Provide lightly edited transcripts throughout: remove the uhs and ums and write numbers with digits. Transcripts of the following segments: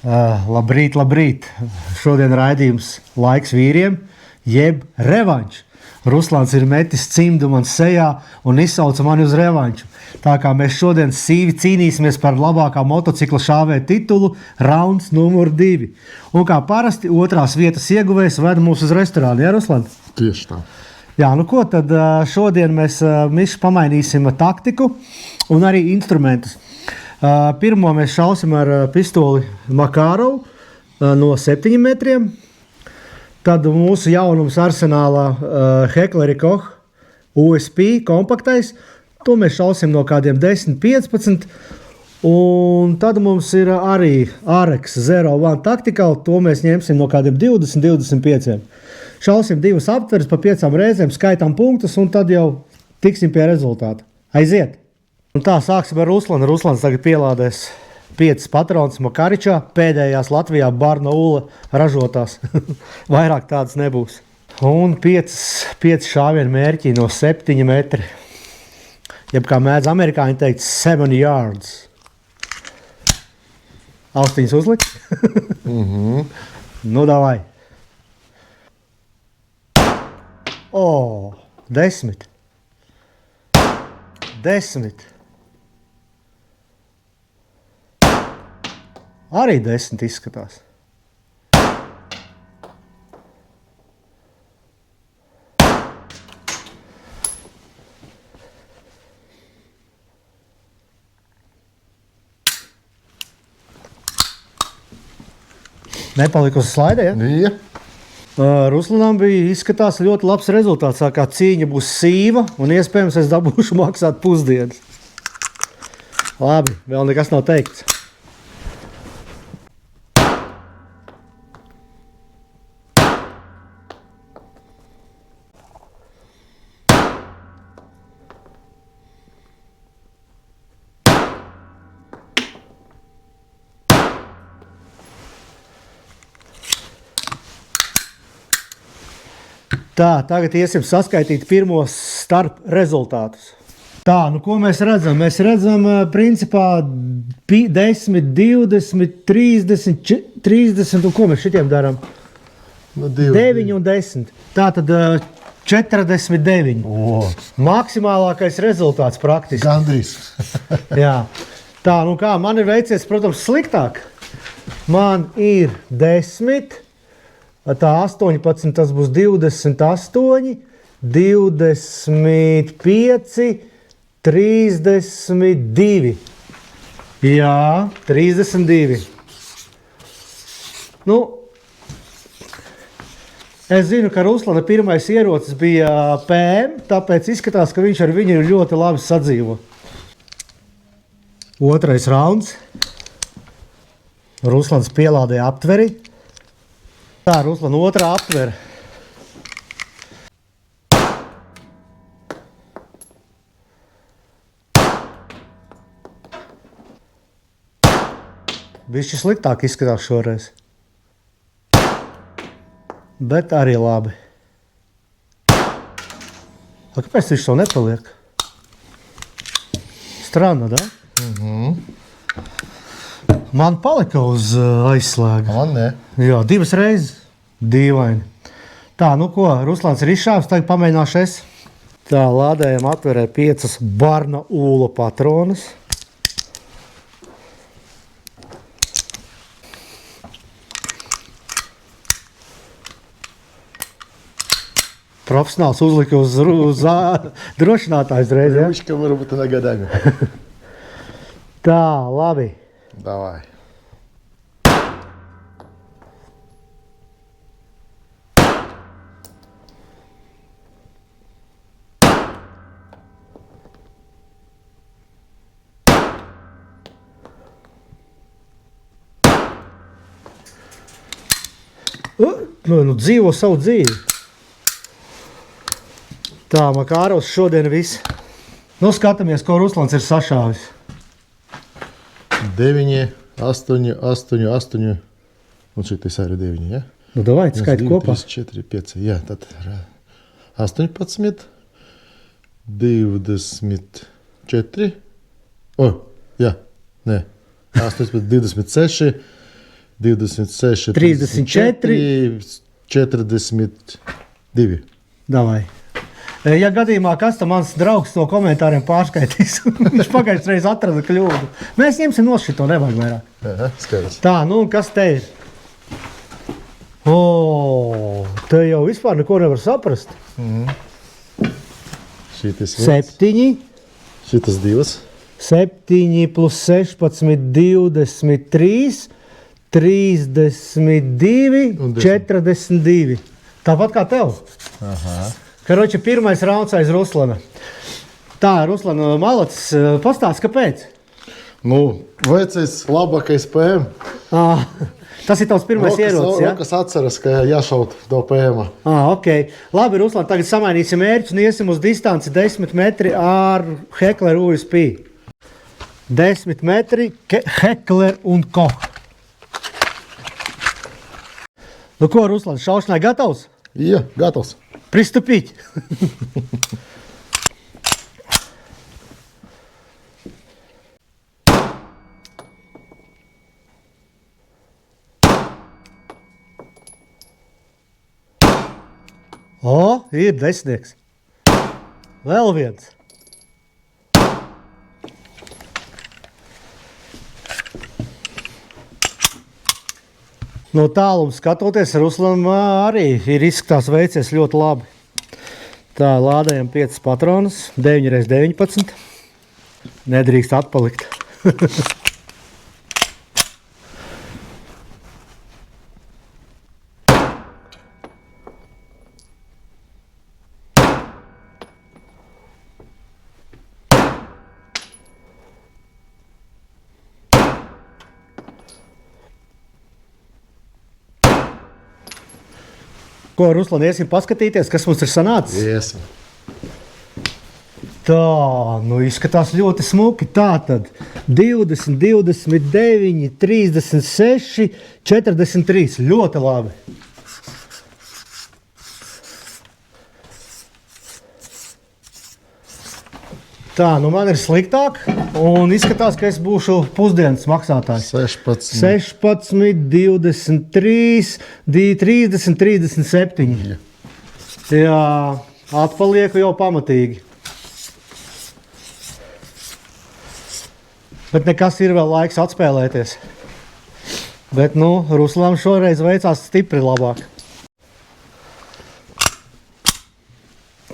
Labrīt, labrīt. Šodien raidījums Laiks vīriem, jeb revanš. Ruslāns ir metis cimdu man sejā un izsauca mani uz revanšu. Tā kā mēs šodien sīvi cīnīsimies par labākā motocikla šāvē titulu, rauns numur 2. Un kā parasti otrās vietas ieguvējs veda mūs uz restorānu, ja, Ruslan? Tieši tā. Jā, nu ko tad šodien mēs pamainīsim taktiku un arī instrumentus. Pirmo mēs šausim ar pistoli Makarovu no 7 metriem. Tad mūsu jaunums arsenālā Heckler & Koch USP kompaktais. To mēs šausim no kādiem 10-15. Un tad mums ir arī Arex 01 Tactical. To mēs ņemsim no kādiem 20-25. Šausim 2 aptveres pa 5 reizēm, skaitām punktus un tad jau tiksim pie rezultāta. Aiziet! Un tā, sāksim ar Ruslanu. Ruslans tagad pielādēs 5 patronas Makaričā, pēdējās Latvijā Barna Ula ražotās. Vairāk tādas nebūs. Un 5 šāvienu mērķi no 7 metri. Jeb kā mēdz amerikāņi teikt, 7 yards. Austiņas uzlikt? Nu, davai. 10. 10. Arī 10 izskatās. Nepalika uz slaidē, ja? Ja. Ruslanam bija izskatās ļoti labs rezultāts. Tā kā cīņa būs sīva un iespējams es dabūšu maksāt pusdienas. Labi, vēl nekas nav teikts. Tā, tagad iesim saskaitīt pirmos starp rezultātus. Tā, nu ko mēs redzam? Mēs redzam, principā, 10, 20, 30, 30, un ko mēs šitiem darām? Nu, 9 un 10. Tātad 49. Maksimālākais rezultāts praktiski. Gandrīz. Jā. Tā, nu kā, man ir veicies, protams, sliktāk. Man ir 10. Tā 18, tas būs 28, 25, 32. Jā, 32. Nu, es zinu, ka Ruslana pirmais ierocis bija PM, tāpēc izskatās, ka viņš ar viņu ir ļoti labi sadzīvo. Otrais rauns. Ruslans pielādēja aptveri. Tā, Ruslan, otrā aptvere. Bišķi sliktāk izskatās šoreiz. Bet arī labi. Kāpēc viņš to nepaliek? Strana, da? Man palika uz aizslēga. Man ne. Jā, 2 reizes. Dīvaini. Tā, nu ko, Ruslans ir izšāvis, tagad pamēģināšu es. Tā, lādējam atverē 5 Barna Ula patronas. Profesionāls uzlika uz drošinātājs reiz, ja? Ручка выработана годами. Tā, labi. Давай. Nu, dzīvo savu dzīvi. Tā, Makārovs šodien viss. Nu, skatāmies, ko Ruslans ir sašāvis. 9, 8, 8, 8. Un šitais arī 9, ja? Nu, davai, skaiti kopā. 3, 4, 5, jā, tad 18, 24, jā, nē, 18, 26, 26, 34, 42. Davai. Ja gadījumā kas tam mans draugs to komentāriem pārskaitīs, viņš pagājušajā reizē atrada kļūdu. Mēs ņemsim no šito, nevajag vairāk. Aha, skaidrs. Tā, nu, kas te ir? Te jau vispār neko nevar saprast. Šitas 7, Šitas 2. 7 plus 16, 23, 32, Un 42. Tāpat kā tev. Aha. Karoči, pirmais rauns aiz Ruslana. Tā, Ruslana malacis, pastāst, kāpēc? Nu, vecais labākais PM. Tas ir tavs pirmais ierocis, ja? Rokas atceras, ka jāšaut to PM. Ok. Labi, Ruslan, tagad samainīsim mērķus un iesim uz distanci 10 metri ar Heckler USP. 10 metri, Heckler un Koch. Nu ko, Ruslan, šaušanai gatavs? Jā, gatavs. Pristupīt! Ir desmitnieks. Vēl viens. No tāluma skatoties, Ruslanam arī ir izskatās veicies ļoti labi. Tā, lādējam 5 patronus, 9x19. Nedrīkst atpalikt. Ko, Ruslan, iesim paskatīties, kas mums ir sanācis? Iesim. Tā, nu izskatās ļoti smuki. Tātad 20, 29, 36, 43. Ļoti labi. Tā, nu man ir sliktāk un izskatās, ka es būšu pusdienas maksātājs. 16, 23, 30, 37. Jā, atpalieku jau pamatīgi. Bet nekas ir vēl laiks atspēlēties. Bet, nu, Ruslanam šoreiz veicās stipri labāk.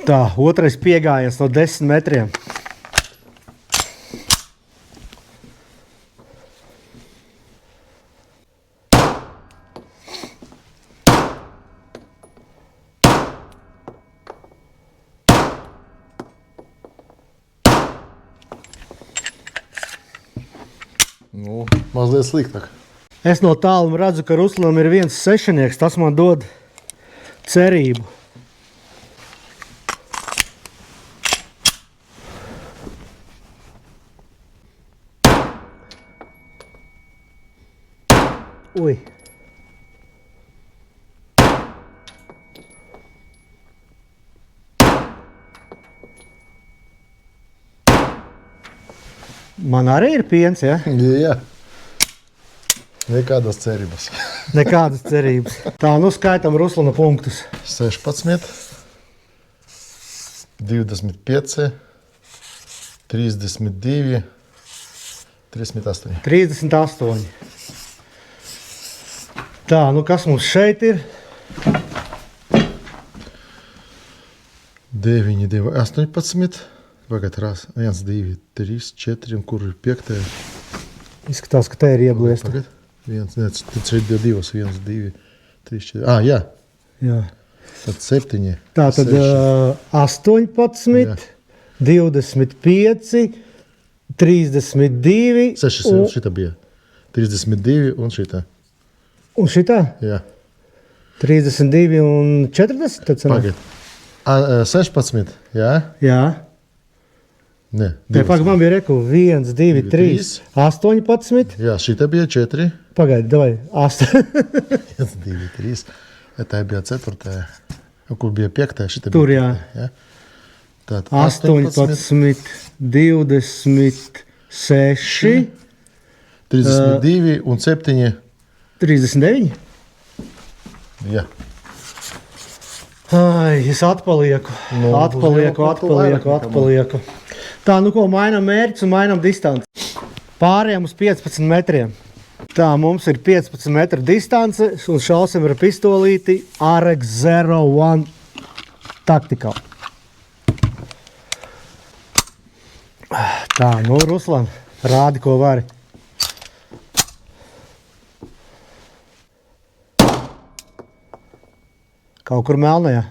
Tā, otrais piegājiens no 10 metriem. Nu, mazliet sliktāk. Es no tāluma redzu, ka Ruslanam ir viens sešanieks. Tas man dod cerību. Ui. Man arī ir piens, ja? Jā. Nekādas cerības. Nekādas cerības. Tā, nu skaitam Ruslana punktus. 16, 25, 32, 38. 38. Tā, nu kas mums šeit ir? 9, 2, 18. Pagad, 1, 2, 3, 4, un kur ir 5? Izskatās, ka te ir iebliesta. Pagad, 1, ne, tad šeit 2, 1, 2, 3, 4. Jā. Jā. Tad 7. Tā tad 18, jā. 25, 32. 6, šita bija. 32 un šita. Un šitā? Jā. 32 un 40? Tad sanāk? Pagad. 16, jā? Jā. Nē, Pagaid, man bija reku 1, 2, 3, 18. Jā, šita bija 4. Pagaid, davai, 8. 1, 2, 3. Tā bija 4. Kur bija 5. Šita Tur, bija 5. jā. Tātad 18, 26. 32 un 7. 39. Jā. Ai, es atpalieku. Nu, Atpalieku. Tā, nu ko, mainām mērķus un mainām distanci. Pārējām uz 15 metriem. Tā, mums ir 15 metru distance un šausim ar pistolīti RX-01 taktikā. Tā, nu, Ruslan, rādi, ko vari. Kaut kur melnajā.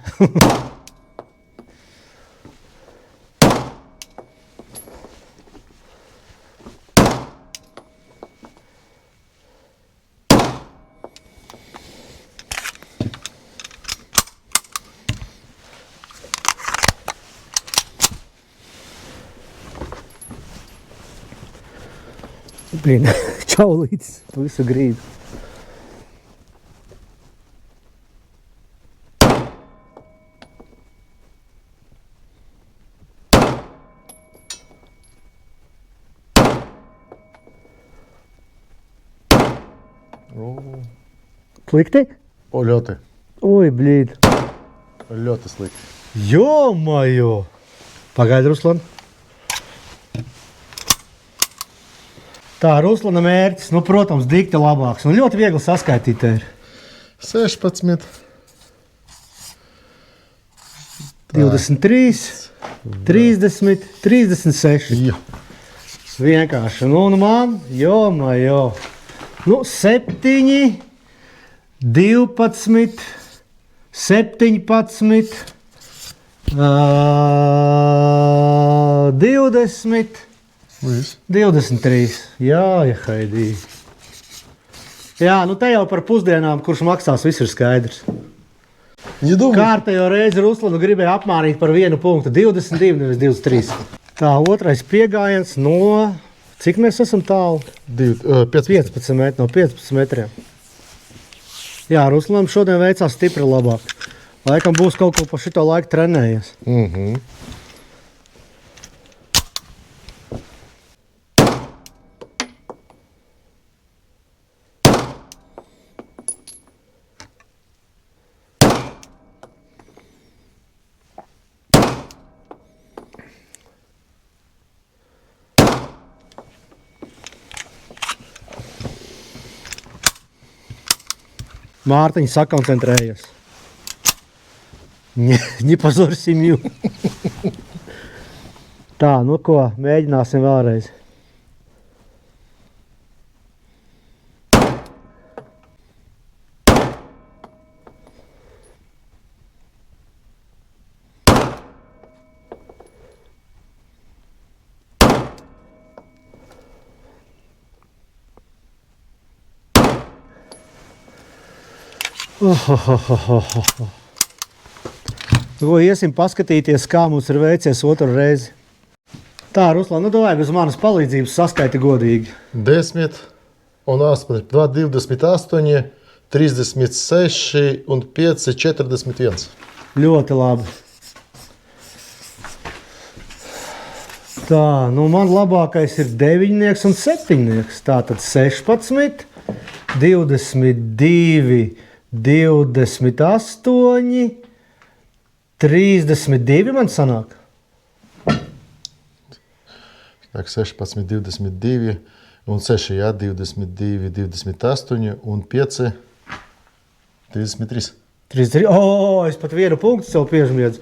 Blin, čaulītis, tu visu grīdu. Slikti? O, ļoti. Oi, blīd. Ļoti slikti. Jomajo! Pagaidi, Ruslan. Tā, Ruslana mērķis, nu, protams, dikti labāks. Un ļoti viegli saskaitīt ir. 16. 23, 30, 36. Jā. Vienkārši. Nu, un man, jomajo. Nu, 7, 12, 17, 20, Viss. 23. Jā, Haidī. Jā, nu te jau par pusdienām, kurš maksās, viss ir skaidrs. Nedomāju. Kārtējo reizi Ruslanu gribēja apmārīt par 1 punktu. 22, nevis 23. Tā, otrais piegājiens no... Cik mēs esam tālu? 15 metri, no 15 metriem. Jā, Ruslanam šodien veicās stipri labāk. Laikam būs kaut ko pa šito laiku trenējies. Mārtiņš sakoncentrējies. Не позор семью. Tā, nu ko, mēģināsim vēlreiz. Ko iesim paskatīties, kā mums ir veicies otru reizi. Tā, Ruslan, nu davai bez manas palīdzības saskaiti godīgi. 10 un 8, 28, 36 un 5, 41. Ļoti labi. Tā, nu man labākais ir 9 un 7. Tātad 16, 22, 28, 32 man sanāk. Так, 16, 22 un 6, jā, 22, 28 un 5, 33. 33, es pat 1 punktu sev piežmiedzu.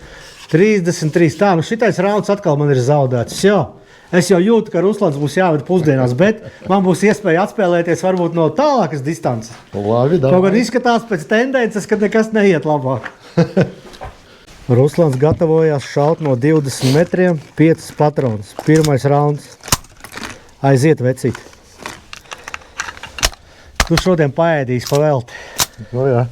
33, tā, nu šitais rauns atkal man ir zaudēts. Jā, es jau jūtu, ka Ruslans būs jāved pusdienās, bet man būs iespēja atspēlēties varbūt no tālākas distances. Labi, Kaut gan izskatās pēc tendences, ka nekas neiet labāk. Ruslans gatavojās šaut no 20 metriem 5 patronus. Pirmais rauns. Aiziet, vecīt. Tu šodien paēdīsi pavelti. Nu, jā.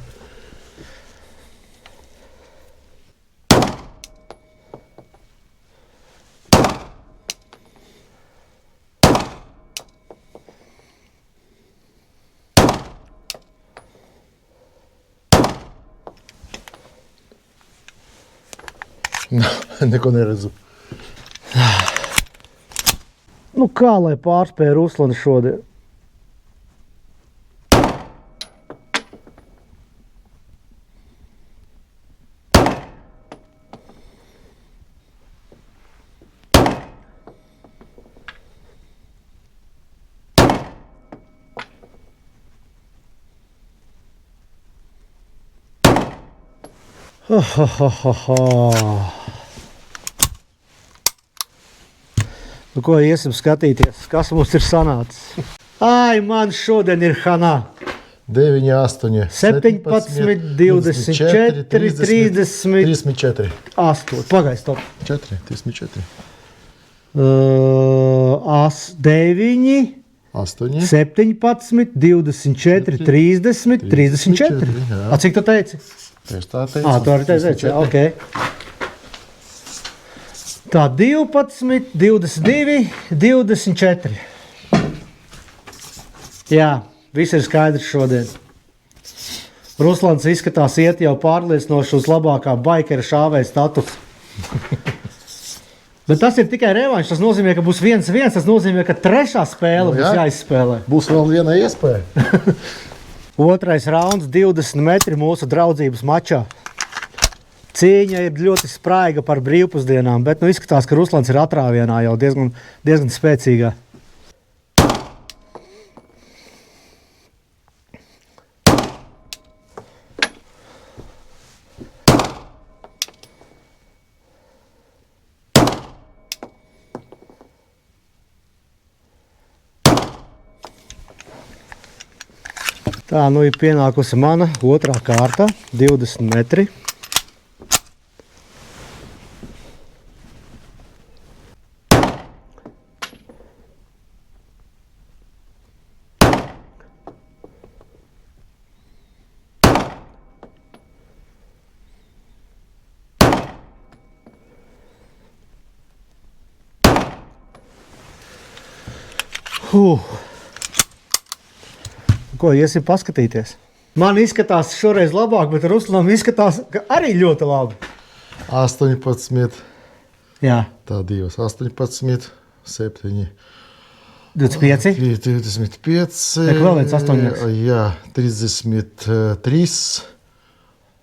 Neko neredzu. Nu kā lai pārspēja Ruslanu šodien? Nu, ko iesim skatīties, kas mums ir sanācis? Ai, man šodien ir hanā. 9, 8, 17, 24, 34. 8. Pagaid, stop. 4, 34. 9, 8. 17, 24, 30, 34. jā. A, cik tu teici? Tieši tā teicu. Tu arī teici, ok. Tā, 12, 22, 24. Jā, viss ir skaidrs šodien. Ruslans izskatās iet jau pārliecinoši uz labākā baikera šāvēja status. Bet tas ir tikai revanš, tas nozīmē, ka būs 1-1, tas nozīmē, ka trešā spēle būs jāizspēlē. Būs vēl viena iespēja. Otrais rauns, 20 metri mūsu draudzības mačā. Cīņa ir ļoti spraiga par brīvpusdienām, bet nu izskatās, ka Ruslans ir atrāvienā jau diezgan spēcīgā. Tā, nu ir pienākusi mana otrā kārta, 20 metri. Ko, iesim paskatīties? Man izskatās šoreiz labāk, bet Ruslanam izskatās arī ļoti labi. 18. Jā. Tā 2, 18, 7. 25. 25. Tiek vēl viens 8. Jā, 33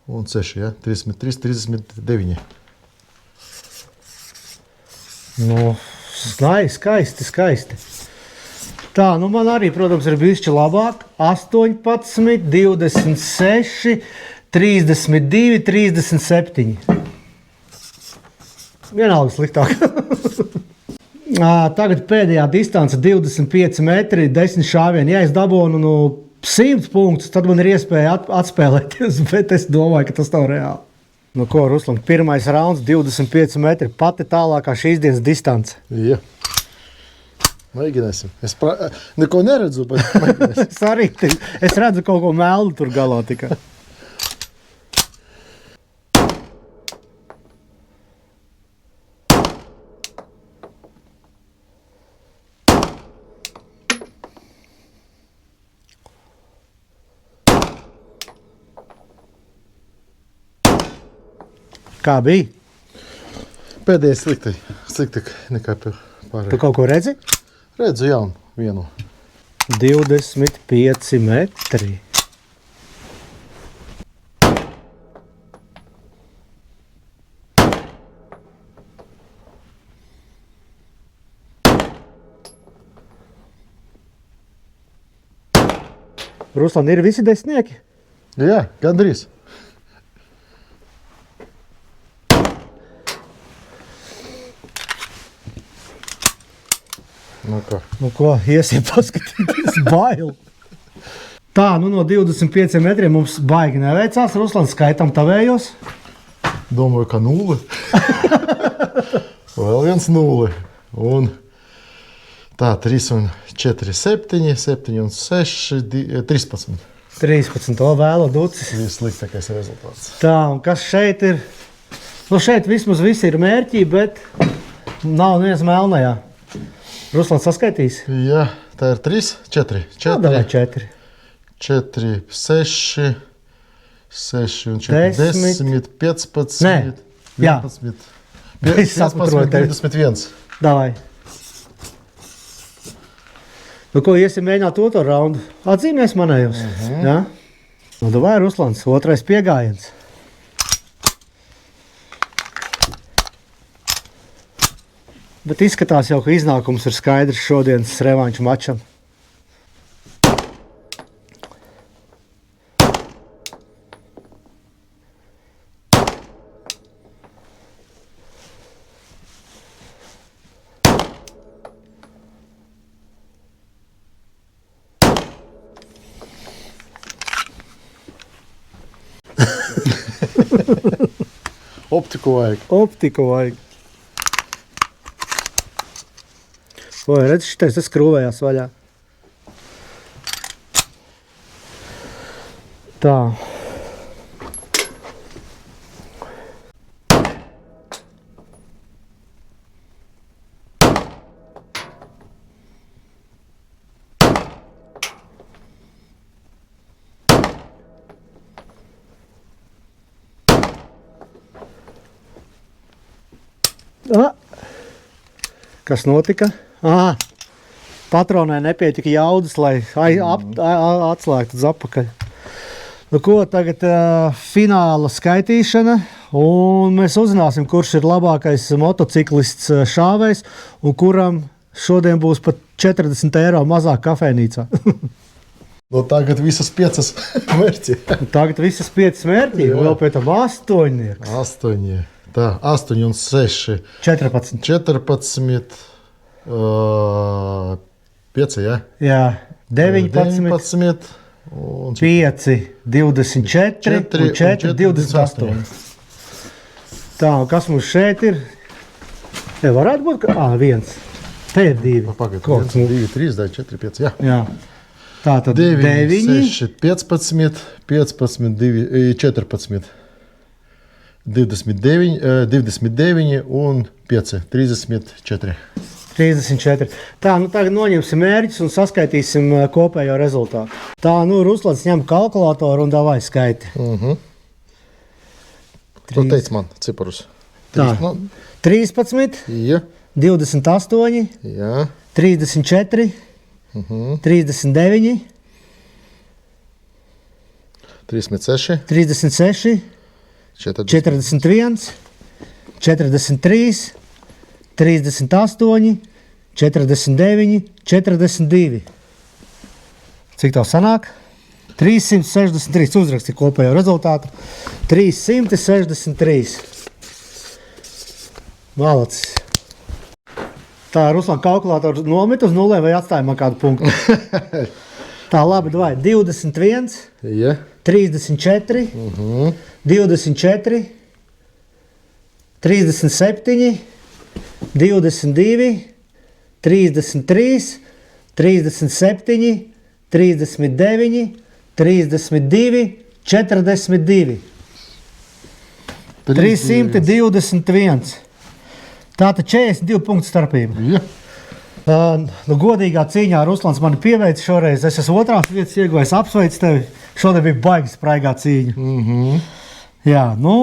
un 6, jā. 33, 39. Nu, skaisti. Tā, nu man arī, protams, ir bišķi labāk. 18, 26, 32, 37. Vienalga sliktāk. Tagad pēdējā distance 25 metri, 10 šāvieni. Ja es dabūnu 100 punktus, tad man ir iespēja atspēlēties, bet es domāju, ka tas nav reāli. Nu ko, Ruslan, pirmais rauns, 25 metri, pati tālākā šīs dienas distance. Jā. Mēģināsim. Es neko neredzu, bet mēģināsim. Es redzu kaut ko melnu tur galā tikai. Kā bija? Pēdējais sliktāk nekā pārējā. Tu kaut ko redzi? Redzu jaunu vienu. 25 metri. Ruslan, ir visi desmitnieki? Jā, gandrīz. Nu ko, iesim paskatīties, bail. Tā, nu no 25 metriem mums baigi neveicās. Ruslan, skaitam tavējos. Domāju, ka 0. Vēl viens 0. Un tā, 3 un 4, 7, 7 un 6, 13. 13, to vēlu ducis. Vissliktākais rezultāts. Tā, un kas šeit ir? Nu šeit vismaz visi ir mērķī, bet nav neviens melnajā. Ruslan saskaitīs? Jā, tā ir 3, 4. 4. 4, 6, 6 un 4, 10, 15, Nē, 11, 21. Davai. Nu ko, iesim mēģināt otro raundu. Atzīmēs manējos. Jā? Nu, davai, Ruslans, otrais piegājiens. Bet izskatās jau, ka iznākums ir skaidrs šodienas revanšu mačam. Optiku vajag. Optiku vajag. Vai, redz, šitais tas skrūvējās vaļā. Tā. Kas notika? Patronai nepietika jaudas, lai atslēgtu uz apakaļ. Nu ko, tagad fināla skaitīšana, un mēs uzzināsim, kurš ir labākais motociklists šāvējs, un kuram šodien būs pat 40 eiro mazāk kafejnīcā. Nu, tagad visas 5 mērķi. Tagad visas 5 mērķi, un vēl pēc tam 8. 8. Tā, 8 un 6. 14. 14. 5, ja? Jā, 19. 19 un 5, 24 un 4, 28. Tā, un kas mums šeit ir? Varētu būt, ka... viens. Te ir 2. Pagad, 1, 2, 3, 4, 5, jā. Jā. Tā tad 9, 6, 15, 15, 2, 14, 29 un 5, 34. 34. Tā, nu tagad noņemsim mērķus un saskaitīsim kopējo rezultātu. Tā, nu Ruslans ņem kalkulātoru un davai skaiti. Tu teici man ciparus. Tā, 13, Ja, 28, jā, 34, 39, 36, 36, 41, 43, 38, 49, 42. Cik tev sanāk? 363. Uzraksti kopējo rezultātu. 363. Malacis. Tā, Ruslan, kalkulātors nomit uz nulē vai atstāja man kādu punktu? Tā, labi, davai. 21, ja, 34, 24, 37, 22, 33, 37, 39, 32, 42. 321. Tātad 42 punktu starpība. ja. Nu, godīgā cīņā Ruslans mani pieveica šoreiz. Es esmu otrās vietas ieguvējis, apsveicu tevi. Šodien bija baigi spraigā cīņa. Jā, nu,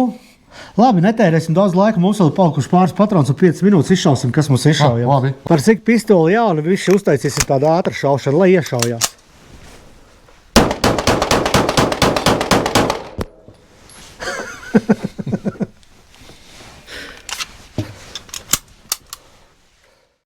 labi, netērēsim daudz laika. Mums vēl palikuši pāris patrons un 5 minūtes izšausim, kas mums izšaujam. Labi. Par cik pistoli jauni, visi uztaisīsim tādu ātru šaušanu, lai iešaujās.